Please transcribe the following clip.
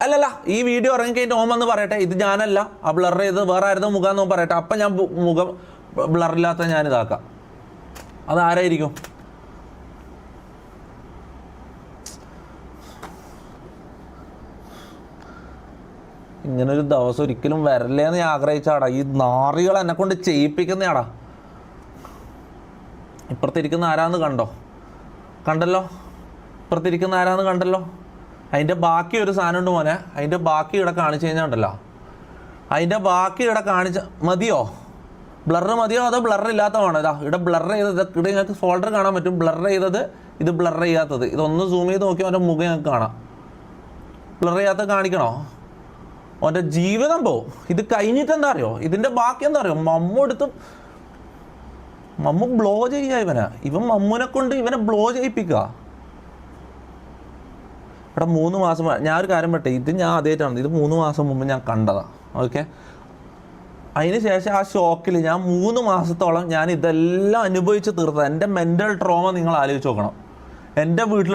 അല്ലല്ല, ഈ വീഡിയോ ഇറങ്ങിക്കഴിഞ്ഞിട്ട് ഓൻ വന്ന് പറയട്ടെ ഇത് ഞാനല്ല, ആ ബ്ലർ ചെയ്ത് വേറെ ആയിരുന്നു മുഖം എന്ന് പറയട്ടെ. അപ്പം ഞാൻ മുഖം ബ്ലറില്ലാത്ത ഞാൻ ഇതാക്കാം. അതാരായിരിക്കും? ഇങ്ങനൊരു ദിവസം ഒരിക്കലും വരല്ലേന്ന് ഞാൻ ആഗ്രഹിച്ചാടാ. ഈ നാറികൾ എന്നെ കൊണ്ട് ചെയ്യിപ്പിക്കുന്നയാടാ. ഇപ്പുറത്തിരിക്കുന്ന ആരാന്ന് കണ്ടല്ലോ. ഇപ്പുറത്തിരിക്കുന്ന ആരാന്ന് കണ്ടല്ലോ. അതിൻ്റെ ബാക്കി ഒരു സാധനം ഉണ്ട് മോനെ. അതിൻ്റെ ബാക്കി ഇവിടെ കാണിച്ചു കഴിഞ്ഞാൽ ഉണ്ടല്ലോ, അതിൻ്റെ ബാക്കി ഇവിടെ മതിയോ? ബ്ലർ മതിയോ അതോ ബ്ലർ ഇല്ലാത്ത വേണോ? ഇതാ ഇവിടെ ബ്ലർ ചെയ്തത്, ഇവിടെ നിങ്ങൾക്ക് ഫോൾഡർ കാണാൻ പറ്റും. ബ്ലർ ചെയ്തത്, ഇത് ബ്ലർ ചെയ്യാത്തത്. ഇതൊന്ന് സൂം ചെയ്ത് നോക്കി അവൻ്റെ മുഖം ഞങ്ങൾക്ക് കാണാം. ബ്ലർ ചെയ്യാത്ത കാണിക്കണോ? അവൻ്റെ ജീവിതം പോവും. ഇത് കഴിഞ്ഞിട്ട് എന്താ അറിയോ? ഇതിൻ്റെ ബാക്കി എന്താ അറിയോ? മമ്മു ബ്ലോ ചെയ്യുക ഇവൻ മമ്മുനെ കൊണ്ട് ഇവനെ ബ്ലോ ചെയ്യിപ്പിക്കുക. ഇവിടെ 3 മാസം ഞാൻ ഒരു കാര്യം പറ്റേ, ഇത് ഞാൻ ആദ്യമായിട്ടാണ്, ഇത് 3 മാസം മുമ്പ് ഞാൻ കണ്ടതാണ്. ഓക്കെ, അതിന് ശേഷം ആ ഷോക്കിൽ ഞാൻ 3 മാസത്തോളം ഞാൻ ഇതെല്ലാം അനുഭവിച്ച് തീർത്തത്. എൻ്റെ മെൻ്റൽ ട്രോമ നിങ്ങൾ ആലോചിച്ച് നോക്കണം. എൻ്റെ വീട്ടിൽ